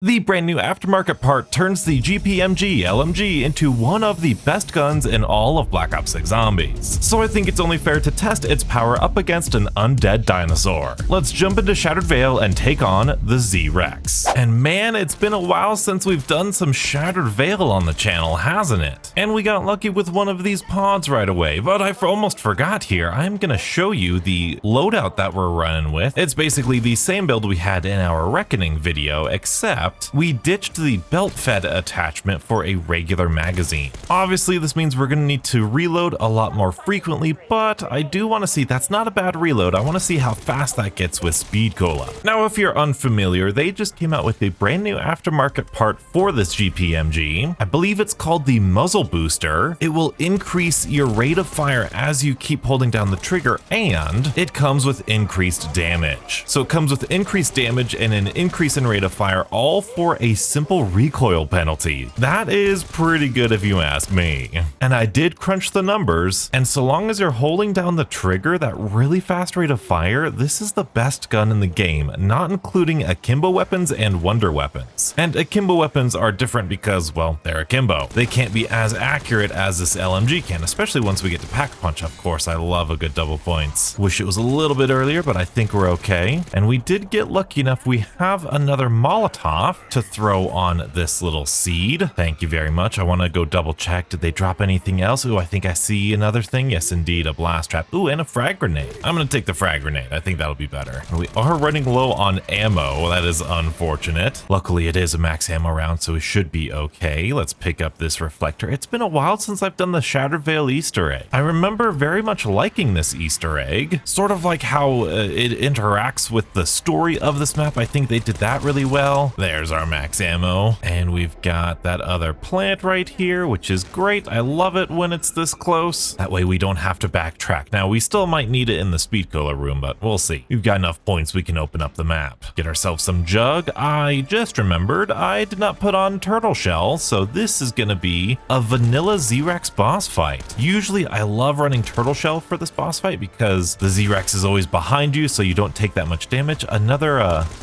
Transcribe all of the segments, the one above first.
The brand new aftermarket part turns the GPMG LMG into one of the best guns in all of Black Ops 6 Zombies, so I think it's only fair to test its power up against an undead dinosaur. Let's jump into Shattered Vale and take on the Z-Rex. And man, it's been a while since we've done some Shattered Vale on the channel, hasn't it? And we got lucky with one of these pods right away, but I almost forgot here. I'm gonna show you the loadout that we're running with. It's basically the same build we had in our Reckoning video, except we ditched the belt-fed attachment for a regular magazine. Obviously, this means we're gonna need to reload a lot more frequently, but I do want to see that's not a bad reload. I want to see how fast that gets with Speed Cola. Now, if you're unfamiliar, they just came out with a brand new aftermarket part for this GPMG. I believe it's called the Muzzle Booster. It will increase your rate of fire as you keep holding down the trigger, and it comes with increased damage. So it comes with increased damage and an increase in rate of fire, all for a simple recoil penalty. That is pretty good if you ask me. And I did crunch the numbers, and so long as you're holding down the trigger, that really fast rate of fire, this is the best gun in the game, not including akimbo weapons and wonder weapons. And akimbo weapons are different because, well, they're akimbo. They can't be as accurate as this LMG can, especially once we get to Pack Punch. Of course, I love a good double points. Wish it was a little bit earlier, but I think we're okay. And we did get lucky enough, we have another Molotov to throw on this little seed. Thank you very much. I want to go double check. Did they drop anything else? Ooh, I think I see another thing. Yes, indeed, a blast trap. Ooh, and a frag grenade. I'm going to take the frag grenade. I think that'll be better. We are running low on ammo. That is unfortunate. Luckily, it is a max ammo round, so we should be okay. Let's pick up this reflector. It's been a while since I've done the Shattered Vale Easter egg. I remember very much liking this Easter egg, sort of like how it interacts with the story of this map. I think they did that really well. There's our max ammo, and we've got that other plant right here, which is great. I love it when it's this close. That way we don't have to backtrack. Now, we still might need it in the Speed Cola room, but we'll see. We've got enough points we can open up the map. Get ourselves some jug. I just remembered I did not put on turtle shell, so this is gonna be a vanilla Z-Rex boss fight. Usually I love running turtle shell for this boss fight because the Z-Rex is always behind you, so you don't take that much damage. Another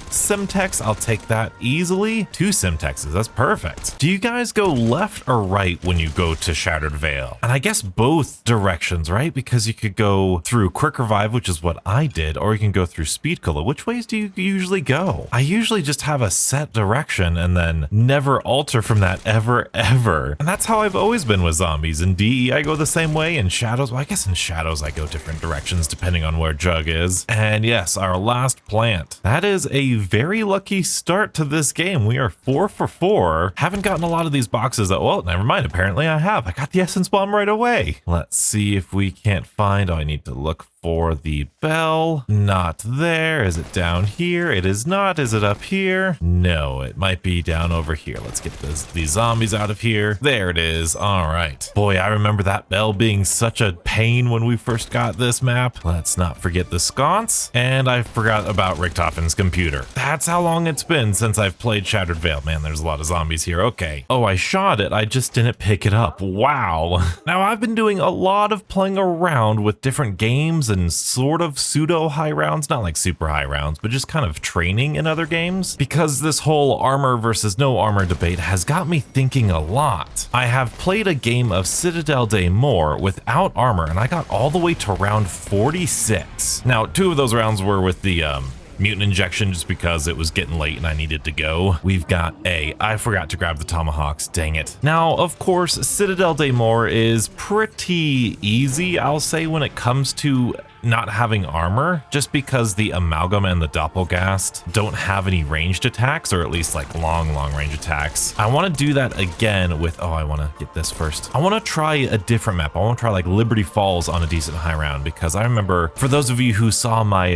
Simtex, I'll take that easily. 2 Simtexes, that's perfect. Do you guys go left or right when you go to Shattered Vale? And I guess both directions, right? Because you could go through Quick Revive, which is what I did, or you can go through Speed Cola. Which ways do you usually go? I usually just have a set direction and then never alter from that ever. And that's how I've always been with zombies. In DE, I go the same way. In Shadows, well, I guess in Shadows, I go different directions depending on where Jug is. And yes, our last plant. That is a very lucky start to this game. We are 4 for 4. Haven't gotten a lot of these boxes. Well, never mind. Apparently I have. I got the Essence Bomb right away. Let's see if we can't find. Oh, I need to look for the bell. Not there. Is it down here? It is not. Is it up here? No, it might be down over here. Let's get these zombies out of here. There it is. All right. Boy, I remember that bell being such a pain when we first got this map. Let's not forget the sconce. And I forgot about Richtofen's computer. That's how long it's been since I've played Shattered Vale. Man, there's a lot of zombies here. Okay. Oh, I shot it. I just didn't pick it up. Wow. Now, I've been doing a lot of playing around with different games and sort of pseudo high rounds, not like super high rounds, but just kind of training in other games, because this whole armor versus no armor debate has got me thinking a lot. I have played a game of Citadel Day More without armor, and I got all the way to round 46. Now, 2 of those rounds were with the mutant injection just because it was getting late and I needed to go. We've got I forgot to grab the tomahawks, dang it. Now, of course, Citadel Day More is pretty easy, I'll say, when it comes to not having armor, just because the amalgam and the doppelgast don't have any ranged attacks, or at least like long range attacks. I want to do that again with, I want to get this first. I want to try a different map. I want to try like Liberty Falls on a decent high round, because I remember, for those of you who saw my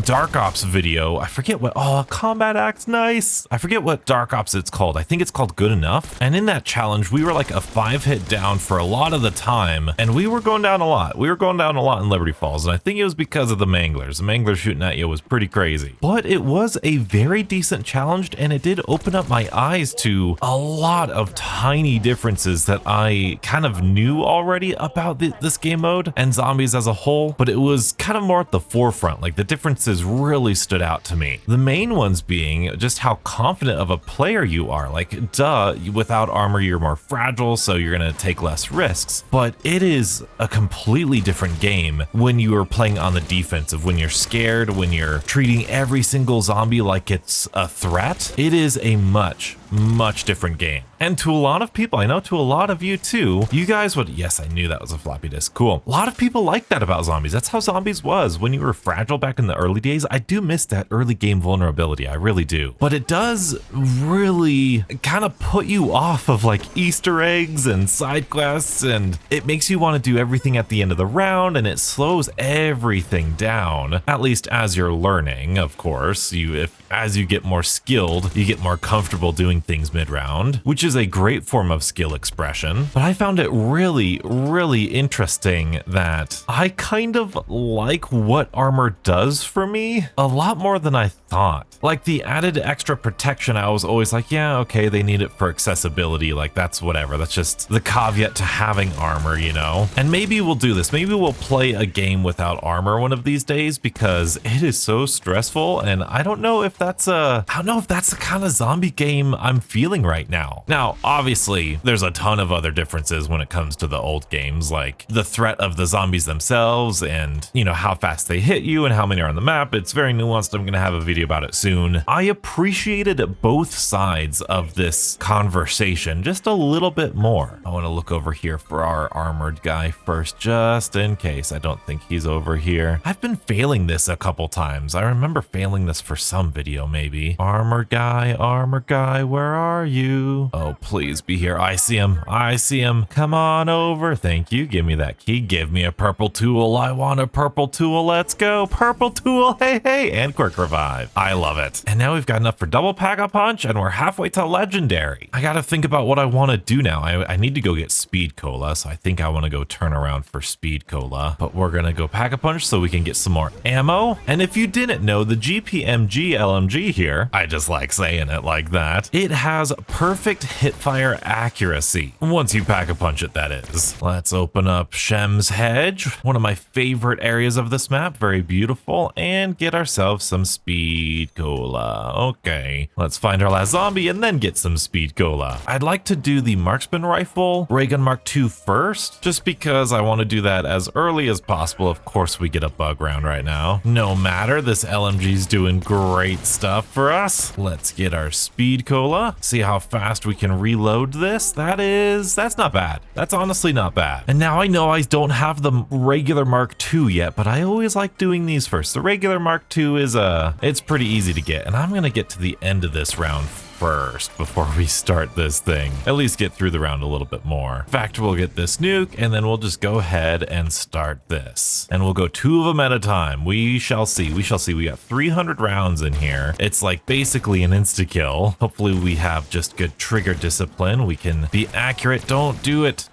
Dark Ops video, I forget what, Combat Axe, nice. I forget what Dark Ops it's called. I think it's called Good Enough. And in that challenge, we were like a 5-hit down for a lot of the time, and we were going down a lot. We were going down a lot in Liberty Falls, and I think it was because of the manglers. The manglers shooting at you was pretty crazy. But it was a very decent challenge, and it did open up my eyes to a lot of tiny differences that I kind of knew already about this game mode and zombies as a whole, but it was kind of more at the forefront. Like, the differences really stood out to me. The main ones being just how confident of a player you are. Like, duh, without armor, you're more fragile, so you're gonna take less risks. But it is a completely different game when you are playing on the defensive, when you're scared, when you're treating every single zombie like it's a threat. It is a much different game. And to a lot of people, I know to a lot of you too, you guys would, yes, I knew that was a floppy disk, cool. A lot of people like that about zombies. That's how zombies was when you were fragile back in the early days. I do miss that early game vulnerability, I really do. But it does really kind of put you off of like Easter eggs and side quests, and it makes you want to do everything at the end of the round, and it slows everything down, at least as you're learning, of course. As you get more skilled, you get more comfortable doing things mid-round, which is a great form of skill expression. But I found it really interesting that I kind of like what armor does for me a lot more than I thought. Like, the added extra protection, I was always like, yeah, okay, they need it for accessibility, like that's whatever, that's just the caveat to having armor, you know? And maybe we'll do this, maybe we'll play a game without armor one of these days, because it is so stressful, and I don't know if that's the kind of zombie game I'm feeling right now. Now, obviously, there's a ton of other differences when it comes to the old games, like the threat of the zombies themselves, and you know, how fast they hit you and how many are on the map. It's very nuanced. I'm gonna have a video about it soon. I appreciated both sides of this conversation just a little bit more. I want to look over here for our armored guy first, just in case. I don't think he's over here. I've been failing this a couple times. I remember failing this for some video, maybe. Armored guy, where are you? Oh, please be here. I see him. Come on over. Thank you. Give me that key. Give me a purple tool. I want a purple tool. Let's go. Purple tool. Hey. And quick revive. I love it. And now we've got enough for double pack-a-punch, and we're halfway to legendary. I gotta think about what I want to do now. I need to go get speed cola, so I think I want to go turn around for speed cola. But we're gonna go pack-a-punch so we can get some more ammo. And if you didn't know, the GPMG LMG here, I just like saying it like that, it has perfect hipfire accuracy. Once you pack-a-punch it, that is. Let's open up Shem's Hedge, one of my favorite areas of this map. Very beautiful. And get ourselves some speed cola. Okay, let's find our last zombie and then get some speed cola. I'd like to do the marksman rifle ray gun Mark II first, just because I want to do that as early as possible. Of course, we get a bug round right now. No matter, this LMG's doing great stuff for us. Let's get our speed cola, see how fast we can reload this. That's not bad. That's honestly not bad. And now I know I don't have the regular Mark II yet, but I always like doing these first. The regular Mark II is it's pretty easy to get, and I'm gonna get to the end of this round first before we start this thing. At least get through the round a little bit more. In fact, we'll get this nuke, and then we'll just go ahead and start this. And we'll go 2 of them at a time. We shall see. We got 300 rounds in here. It's like basically an insta-kill. Hopefully we have just good trigger discipline. We can be accurate. Don't do it.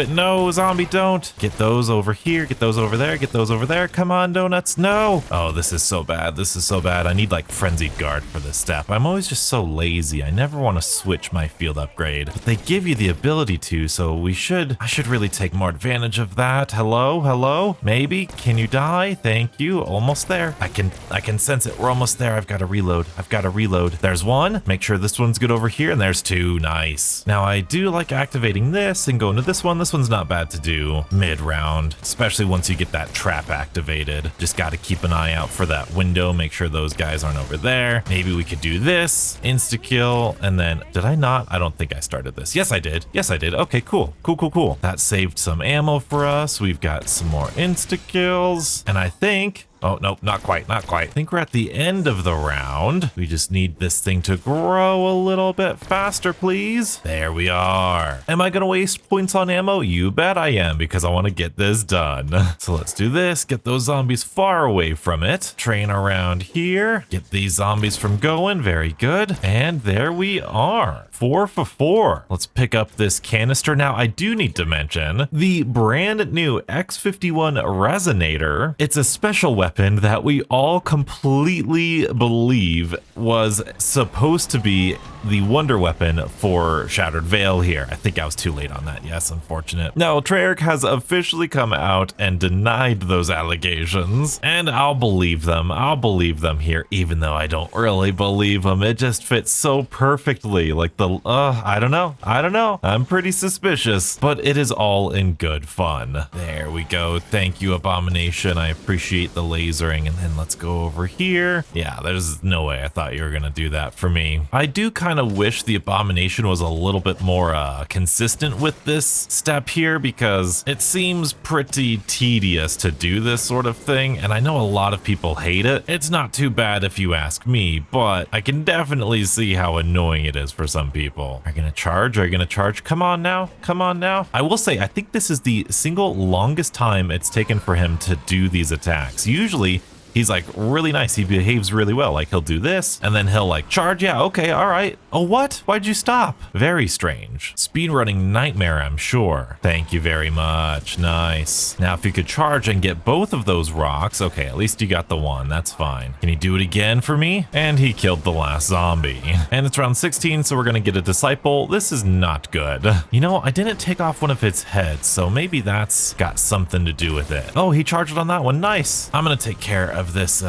No, zombie, don't. Get those over here. Get those over there. Come on, donuts. No. Oh, this is so bad. I need like frenzied guard for this step. I'm always just so lazy. I never want to switch my field upgrade, but they give you the ability to, so I should really take more advantage of that. Hello? Maybe? Can you die? Thank you. Almost there. I can sense it. We're almost there. I've got to reload. There's one. Make sure this one's good over here, and there's 2. Nice. Now, I do like activating this and going to this one. This one's not bad to do mid-round, especially once you get that trap activated. Just got to keep an eye out for that window. Make sure those guys aren't over there. Maybe we could do this. Insta-kill. And then, did I not? I don't think I started this. Yes, I did. Okay, cool. That saved some ammo for us. We've got some more insta-kills. And I think... Oh, no, not quite. I think we're at the end of the round. We just need this thing to grow a little bit faster, please. There we are. Am I gonna waste points on ammo? You bet I am, because I want to get this done. So let's do this. Get those zombies far away from it. Train around here. Get these zombies from going. Very good. And there we are. 4 for 4. Let's pick up this canister. Now, I do need to mention the brand new X51 Resonator. It's a special weapon that we all completely believe was supposed to be the wonder weapon for Shattered Veil here. I think I was too late on that. Yes, unfortunate. No, Treyarch has officially come out and denied those allegations, and I'll believe them. I'll believe them here, even though I don't really believe them. It just fits so perfectly. Like I don't know. I'm pretty suspicious, but it is all in good fun. There we go. Thank you, Abomination. I appreciate the lasering. And then let's go over here. Yeah, there's no way I thought you were gonna do that for me. I do kind of wish the Abomination was a little bit more consistent with this step here, because it seems pretty tedious to do this sort of thing, and I know a lot of people hate it. It's not too bad if you ask me, but I can definitely see how annoying it is for some people. Are you gonna charge? Are you gonna charge? Come on now. Come on now. I will say, I think this is the single longest time it's taken for him to do these attacks. Usually, he's like really nice. He behaves really well. Like he'll do this and then he'll like charge. Yeah, okay, all right. Oh, what? Why'd you stop? Very strange. Speedrunning nightmare, I'm sure. Thank you very much. Nice. Now, if you could charge and get both of those rocks, okay, at least you got the one. That's fine. Can you do it again for me? And he killed the last zombie. And it's round 16, so we're gonna get a disciple. This is not good. You know, I didn't take off one of its heads, so maybe that's got something to do with it. Oh, he charged on that one. Nice. I'm gonna take care of this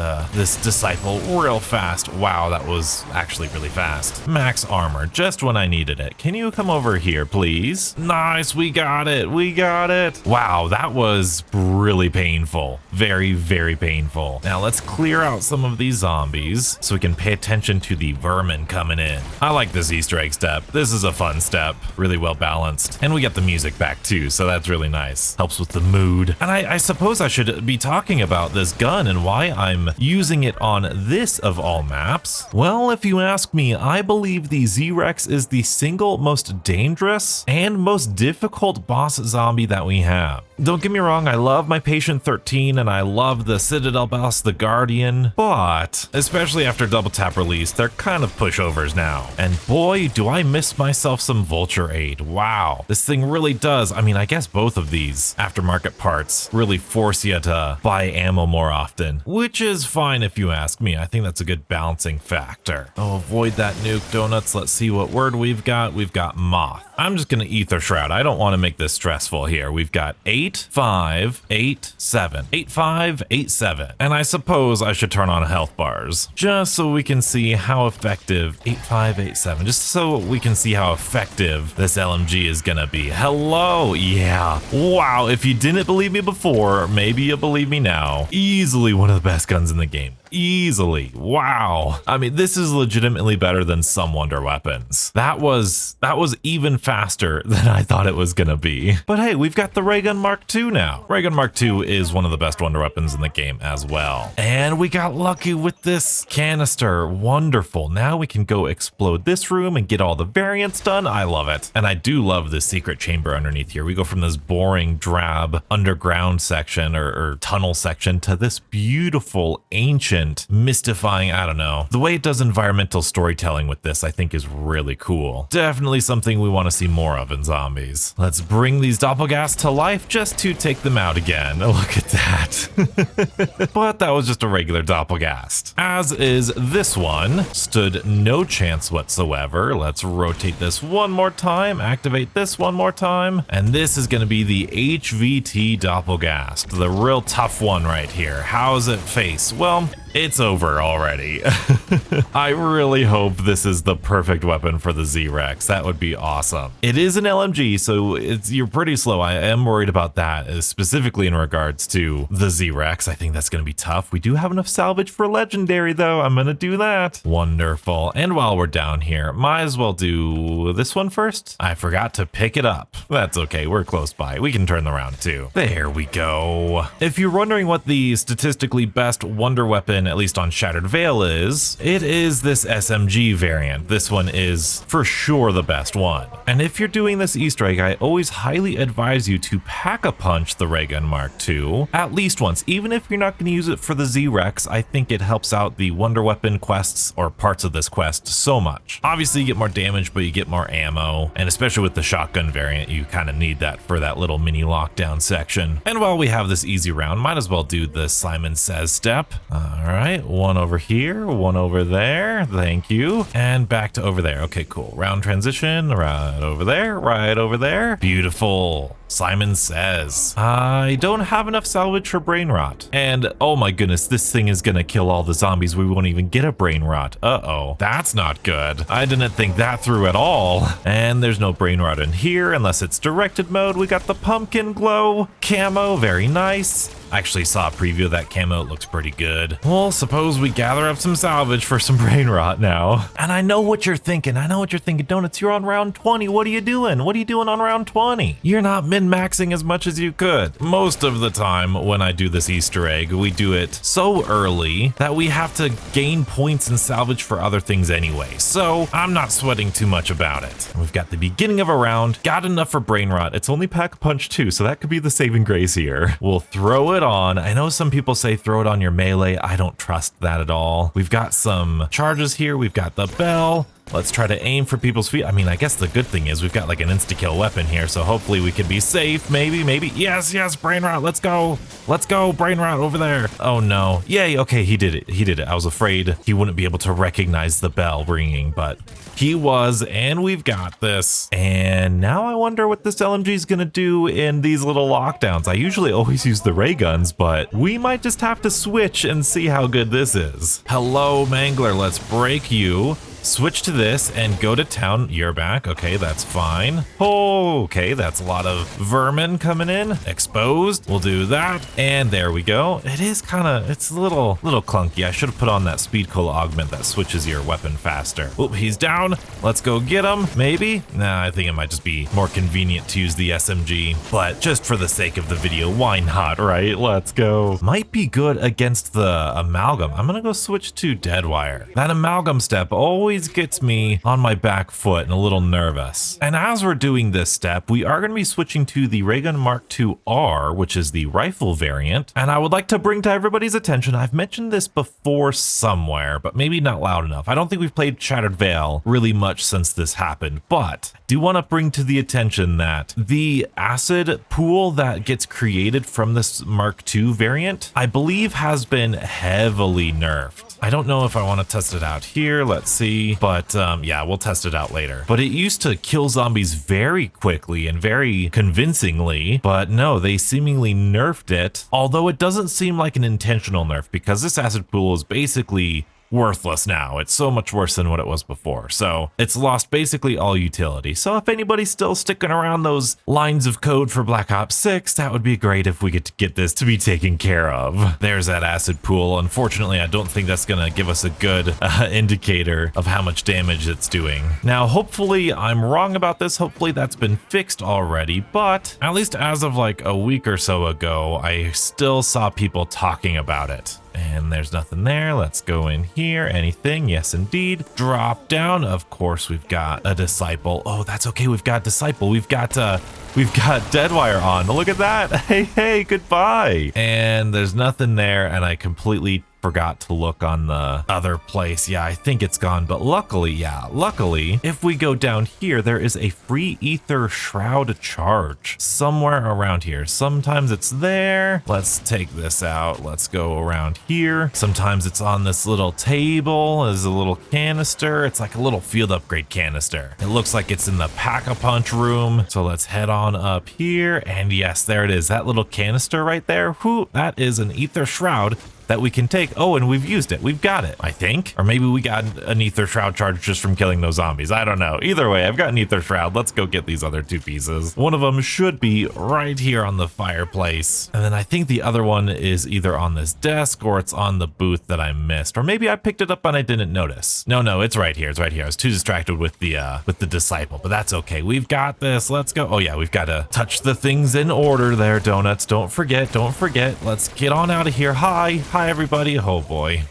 disciple real fast. Wow, that was actually really fast. Max armor, just when I needed it. Can you come over here, please? Nice, we got it. We got it. Wow, that was really painful. Very, very painful. Now let's clear out some of these zombies so we can pay attention to the vermin coming in. I like this Easter egg step. This is a fun step. Really well balanced. And we got the music back too, so that's really nice. Helps with the mood. And I suppose I should be talking about this gun and why I'm using it on this of all maps. Well, if you ask me, I believe the Z-Rex is the single most dangerous and most difficult boss zombie that we have. Don't get me wrong, I love my Patient 13 and I love the Citadel boss, the Guardian, but especially after Double Tap release, they're kind of pushovers now. And boy, do I miss myself some Vulture Aid. Wow, this thing really does. I mean, I guess both of these aftermarket parts really force you to buy ammo more often, which is fine if you ask me. I think that's a good balancing factor. Oh, avoid that nuke, donuts. Let's see what word we've got. We've got moth. I'm just gonna Ether Shroud. I don't want to make this stressful here. We've got 8, 5, 8, 7. 8, 5, 8, 7. And I suppose I should turn on health bars just so we can see how effective 8, 5, 8, 7. Just so we can see how effective this LMG is gonna be. Hello, yeah. Wow, if you didn't believe me before, maybe you'll believe me now. Easily one of the best guns in the game. Easily. Wow. I mean, this is legitimately better than some wonder weapons. That was even faster than I thought it was gonna be. But hey, we've got the Ray Gun Mark II now. Ray Gun Mark II is one of the best wonder weapons in the game as well. And we got lucky with this canister. Wonderful. Now we can go explode this room and get all the variants done. I love it. And I do love this secret chamber underneath here. We go from this boring, drab underground section or tunnel section to this beautiful, ancient, mystifying, I don't know. The way it does environmental storytelling with this, I think, is really cool. Definitely something we want to see more of in zombies. Let's bring these doppelgasts to life just to take them out again. Look at that. But that was just a regular doppelgast. As is this one. Stood no chance whatsoever. Let's rotate this one more time, activate this one more time, and this is going to be the HVT doppelgast, the real tough one right here. How's it face? Well, it's over already. I really hope this is the perfect weapon for the Z-Rex. That would be awesome. It is an LMG, so you're pretty slow. I am worried about that, specifically in regards to the Z-Rex. I think that's going to be tough. We do have enough salvage for legendary, though. I'm going to do that. Wonderful. And while we're down here, might as well do this one first. I forgot to pick it up. That's okay. We're close by. We can turn the round too. There we go. If you're wondering what the statistically best wonder weapon weapon, at least on Shattered Veil, is this SMG variant. This one is for sure the best one. And if you're doing this Easter egg, I always highly advise you to pack-a-punch the ray gun Mark II at least once. Even if you're not going to use it for the Z-Rex, I think it helps out the Wonder Weapon quests or parts of this quest so much. Obviously, you get more damage, but you get more ammo, and especially with the shotgun variant, you kind of need that for that little mini lockdown section. And while we have this easy round, might as well do the Simon Says step. All right, one over here, one over there, thank you, and back to over there. Okay, cool. Round transition, right over there, right over there. Beautiful. Simon Says, I don't have enough salvage for brain rot. And oh my goodness, this thing is gonna kill all the zombies. We won't even get a brain rot. Uh-oh, that's not good. I didn't think that through at all. And there's no brain rot in here unless it's directed mode. We got the pumpkin glow camo, very nice. I actually saw a preview of that camo, it looks pretty good. Well, suppose we gather up some salvage for some brain rot now. And I know what you're thinking, Donuts, you're on round 20, what are you doing? What are you doing on round 20? You're not min-maxing as much as you could. Most of the time when I do this Easter egg, we do it so early that we have to gain points and salvage for other things anyway. So I'm not sweating too much about it. We've got the beginning of a round, got enough for brain rot. It's only pack-a-punch 2, so that could be the saving grace here. We'll throw it on. I know some people say throw it on your melee. I don't trust that at all. We've got some charges here. We've got the bell. Let's try to aim for people's feet. I mean, I guess the good thing is we've got like an insta-kill weapon here, so hopefully we can be safe. Maybe. Yes, brain rot. Let's go, brain rot over there. Oh no. Yay, okay, he did it. I was afraid he wouldn't be able to recognize the bell ringing, but he was, and we've got this. And now I wonder what this LMG is gonna do in these little lockdowns. I usually always use the ray guns, but we might just have to switch and see how good this is. Hello, Mangler, let's break you. Switch to this and go to town. You're back. Okay, that's fine. Oh, okay, that's a lot of vermin coming in. Exposed. We'll do that. And there we go. It is it's a little clunky. I should have put on that speed cola augment that switches your weapon faster. Oh, he's down. Let's go get him. Maybe? Nah, I think it might just be more convenient to use the SMG. But just for the sake of the video, why not, right? Let's go. Might be good against the amalgam. I'm gonna go switch to Deadwire. That amalgam step always gets me on my back foot and a little nervous. And as we're doing this step, we are going to be switching to the Raygun Mark II R, which is the rifle variant. And I would like to bring to everybody's attention, I've mentioned this before somewhere, but maybe not loud enough. I don't think we've played Shattered Veil really much since this happened, but I do want to bring to the attention that the acid pool that gets created from this Mark II variant, I believe has been heavily nerfed. I don't know if I want to test it out here. Let's see. But yeah, we'll test it out later. But it used to kill zombies very quickly and very convincingly. But no, they seemingly nerfed it. Although it doesn't seem like an intentional nerf because this acid pool is basically worthless now. It's so much worse than what it was before. So it's lost basically all utility. So if anybody's still sticking around those lines of code for Black Ops 6, that would be great if we get to get this to be taken care of. There's that acid pool. Unfortunately, I don't think that's going to give us a good indicator of how much damage it's doing. Now, hopefully I'm wrong about this. Hopefully that's been fixed already, but at least as of like a week or so ago, I still saw people talking about it. And there's nothing there. Let's go in here. Anything? Yes, indeed. Drop down. Of course, we've got a disciple. Oh, that's okay. We've got disciple. We've got Deadwire on. Look at that. Hey, goodbye. And there's nothing there. And I completely forgot to look on the other place. Yeah, I think it's gone, but luckily, if we go down here, there is a free ether shroud charge somewhere around here. Sometimes it's there. Let's take this out. Let's go around here. Sometimes it's on this little table as a little canister. It's like a little field upgrade canister. It looks like it's in the pack-a-punch room. So let's head on up here. And yes, there it is. That little canister right there. Whoo, that is an ether shroud that we can take. Oh, and we've used it. We've got it, I think. Or maybe we got an ether shroud charge just from killing those zombies. I don't know. Either way, I've got an ether shroud. Let's go get these other two pieces. One of them should be right here on the fireplace. And then I think the other one is either on this desk or it's on the booth that I missed. Or maybe I picked it up and I didn't notice. No, it's right here. It's right here. I was too distracted with the disciple, but that's okay. We've got this. Let's go. Oh yeah, we've got to touch the things in order there, Donuts. Don't forget. Let's get on out of here. Hi. Hi, everybody. Oh, boy.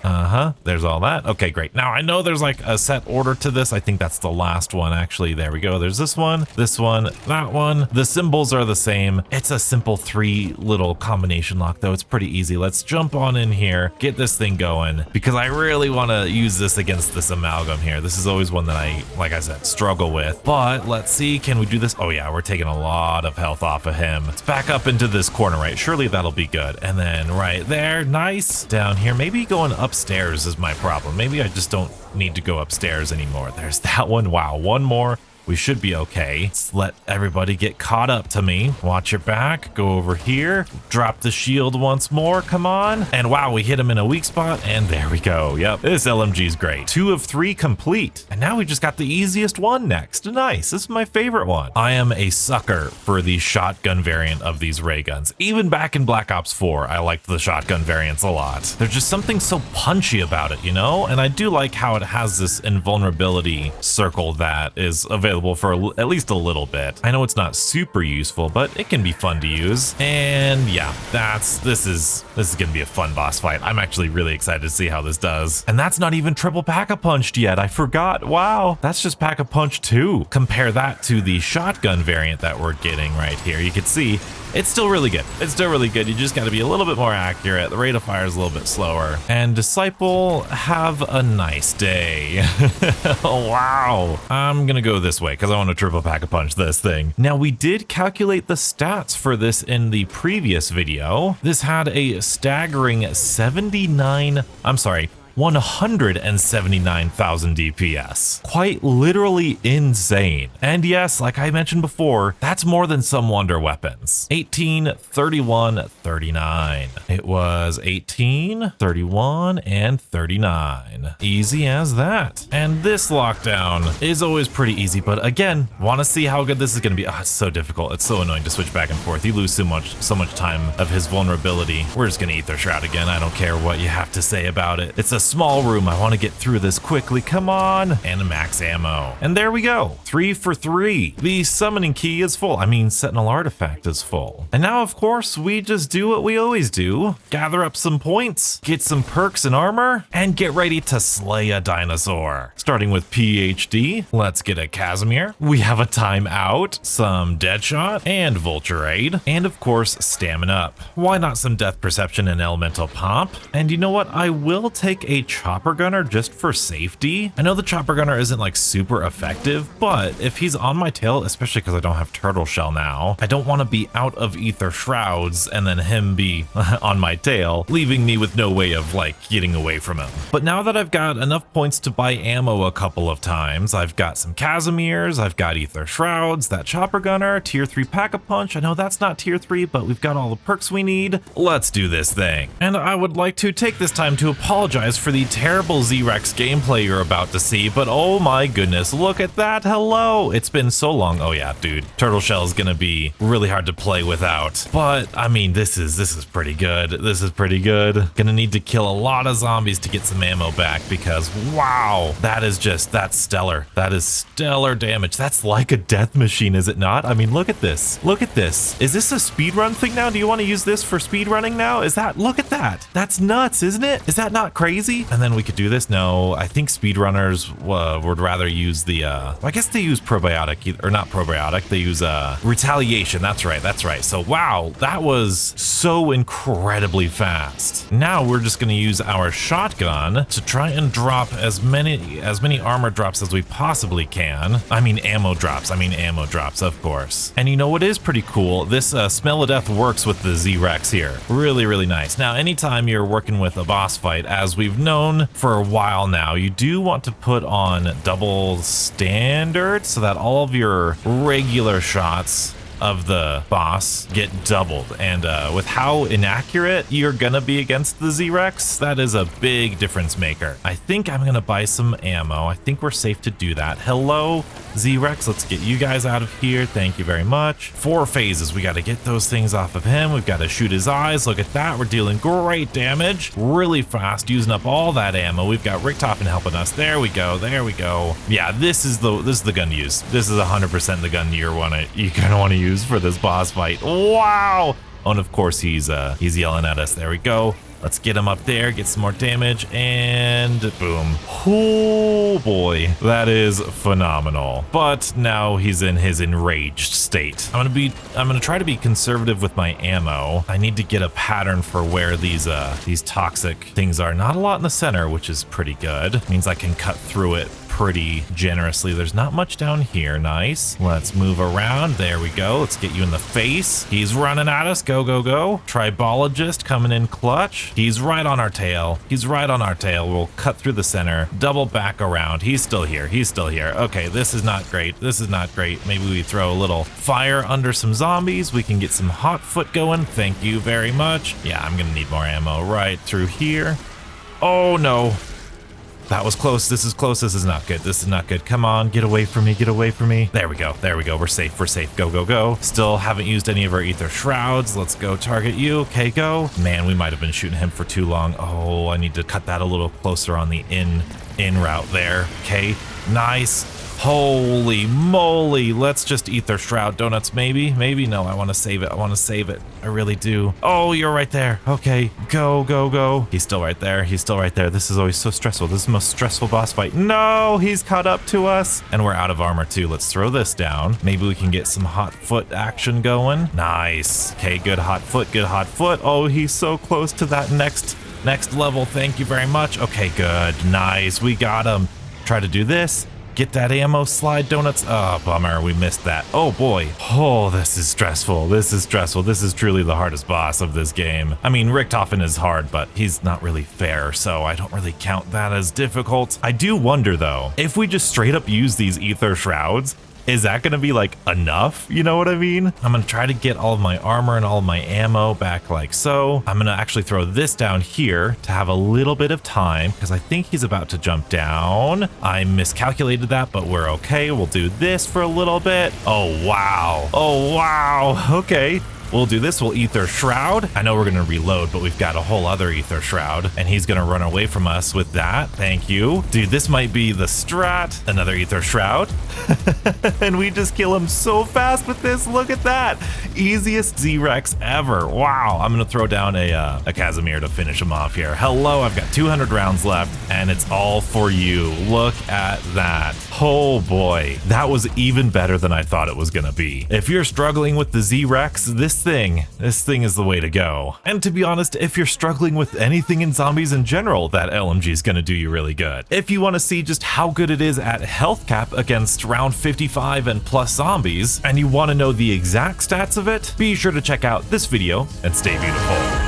There's all that. Okay, great. Now, I know there's like a set order to this. I think that's the last one, actually. There we go. There's this one, that one. The symbols are the same. It's a simple 3 little combination lock, though. It's pretty easy. Let's jump on in here, get this thing going, because I really want to use this against this amalgam here. This is always one that I, like I said, struggle with. But let's see. Can we do this? Oh, yeah. We're taking a lot of health off of him. Let's back up into this corner, right? Surely that'll be good. And then right there. Nice. Down here. Maybe going upstairs is my problem. Maybe I just don't need to go upstairs anymore. There's that one. Wow. One more. We should be okay. Let's let everybody get caught up to me. Watch your back. Go over here. Drop the shield once more. Come on. And wow, we hit him in a weak spot. And there we go. Yep, this LMG is great. 2 of 3 complete. And now we just got the easiest one next. Nice. This is my favorite one. I am a sucker for the shotgun variant of these ray guns. Even back in Black Ops 4, I liked the shotgun variants a lot. There's just something so punchy about it, you know? And I do like how it has this invulnerability circle that is available for at least a little bit. I know it's not super useful, but it can be fun to use. And yeah, this is gonna be a fun boss fight. I'm actually really excited to see how this does. And that's not even triple pack-a-punched yet. I forgot. Wow, that's just pack-a-punch 2. Compare that to the shotgun variant that we're getting right here. You can see it's still really good. It's still really good. You just got to be a little bit more accurate. The rate of fire is a little bit slower. And Disciple, have a nice day. Oh, wow. I'm going to go this way because I want to triple pack-a-punch this thing. Now, we did calculate the stats for this in the previous video. This had a staggering 179,000 DPS. Quite literally insane. And yes, like I mentioned before, that's more than some Wonder weapons. 18, 31, 39. It was 18, 31, and 39. Easy as that. And this lockdown is always pretty easy, but again, want to see how good this is going to be. Oh, it's so difficult. It's so annoying to switch back and forth. You lose so much time of his vulnerability. We're just going to Ether Shroud again. I don't care what you have to say about it. It's a small room. I want to get through this quickly. Come on. And max ammo. And there we go. 3 for 3. The summoning key is full. I mean, Sentinel artifact is full. And now, of course, we just do what we always do. Gather up some points, get some perks and armor, and get ready to slay a dinosaur. Starting with PhD, let's get a Casimir. We have a timeout, some Deadshot, and Vulture Aid, and of course, Stamina up. Why not some Death Perception and Elemental Pump? And you know what? I will take a Chopper Gunner just for safety. I know the Chopper Gunner isn't like super effective, but if he's on my tail, especially because I don't have Turtle Shell now, I don't want to be out of Ether Shrouds and then him be on my tail, leaving me with no way of like getting away from him. But now that I've got enough points to buy ammo a couple of times, I've got some Casimirs, I've got Ether Shrouds, that Chopper Gunner, tier 3 Pack-a-Punch. I know that's not tier 3, but we've got all the perks we need. Let's do this thing. And I would like to take this time to apologize for the terrible Z-Rex gameplay you're about to see, but oh my goodness, look at that. Hello. It's been so long. Oh yeah, dude. Turtle Shell is gonna be really hard to play without. But I mean, this is pretty good. This is pretty good. Gonna need to kill a lot of zombies to get some ammo back because wow, that's stellar. That is stellar damage. That's like a death machine, is it not? I mean, look at this. Look at this. Is this a speedrun thing now? Do you want to use this for speedrunning now? Look at that. That's nuts, isn't it? Is that not crazy? And then we could do this. No, I think speedrunners would rather use the, I guess they use probiotic, or not probiotic. They use retaliation. That's right. That's right. So wow, that was so incredibly fast. Now we're just going to use our shotgun to try and drop as many armor drops as we possibly can. I mean ammo drops, of course. And you know what is pretty cool? This Smell of Death works with the Z-Rex here. Really, really nice. Now, anytime you're working with a boss fight, as we've known for a while now, you do want to put on double standard so that all of your regular shots of the boss get doubled. And with how inaccurate you're gonna be against the Z-Rex, that is a big difference maker. I think I'm gonna buy some ammo. I think we're safe to do that. Hello, Z-Rex, let's get you guys out of here. Thank you very much. 4 phases. We got to get those things off of him. We've got to shoot his eyes. Look at that. We're dealing great damage really fast, using up all that ammo. We've got Richtofen helping us. There we go. There we go. Yeah, this is the gun to use. This is 100% the gun you're gonna want to use for this boss fight. Wow. Oh, and of course he's yelling at us. There we go. Let's get him up there, get some more damage, and boom. Oh boy, that is phenomenal. But now he's in his enraged state. I'm gonna try to be conservative with my ammo. I need to get a pattern for where these toxic things are. Not a lot in the center, which is pretty good. Means I can cut through it pretty generously. There's not much down here. Nice. Let's move around. There we go. Let's get you in the face. He's running at us. Go, go, go. Tribologist coming in clutch. He's right on our tail. He's right on our tail. We'll cut through the center, double back around. He's still here. He's still here. Okay, this is not great. This is not great. Maybe we throw a little fire under some zombies. We can get some hot foot going. Thank you very much. Yeah, I'm gonna need more ammo right through here. Oh no. That was close. This is close. This is not good. This is not good. Come on, get away from me. Get away from me. There we go. There we go. We're safe. We're safe. Go, go, go. Still haven't used any of our ether shrouds. Let's go target you. Okay, go. Man, we might have been shooting him for too long. Oh, I need to cut that a little closer on the in route there. Okay, nice. Holy moly. Let's just ether shroud donuts. Maybe no, I want to save it. I want to save it. I really do. Oh, you're right there. Okay, go, go, go. He's still right there. He's still right there. This is always so stressful. This is the most stressful boss fight. No, he's caught up to us and we're out of armor too. Let's throw this down. Maybe we can get some hot foot action going. Nice. Okay, good hot foot. Good hot foot. Oh, he's so close to that next level. Thank you very much. Okay, good. Nice. We got him. Try to do this. Get that ammo slide donuts. Oh, bummer. We missed that. Oh boy. Oh, this is stressful. This is stressful. This is truly the hardest boss of this game. I mean, Richtofen is hard, but he's not really fair, so I don't really count that as difficult. I do wonder though, if we just straight up use these ether shrouds, is that gonna be like enough? You know what I mean? I'm gonna try to get all of my armor and all of my ammo back like so. I'm gonna actually throw this down here to have a little bit of time because I think he's about to jump down. I miscalculated that, but we're okay. We'll do this for a little bit. Oh, wow. Oh, wow. Okay. We'll do this, we'll ether shroud. I know we're gonna reload, but we've got a whole other ether shroud and he's gonna run away from us with that. Thank you. Dude, this might be the strat. Another ether shroud. And we just kill him so fast with this. Look at that. Easiest Z-Rex ever. Wow. I'm gonna throw down a Casimir to finish him off here. Hello, I've got 200 rounds left and it's all for you. Look at that. Oh boy, that was even better than I thought it was gonna be. If you're struggling with the Z-Rex, this thing is the way to go. And to be honest, if you're struggling with anything in zombies in general, that LMG is gonna do you really good. If you wanna see just how good it is at health cap against round 55 and plus zombies, and you wanna know the exact stats of it, be sure to check out this video and stay beautiful.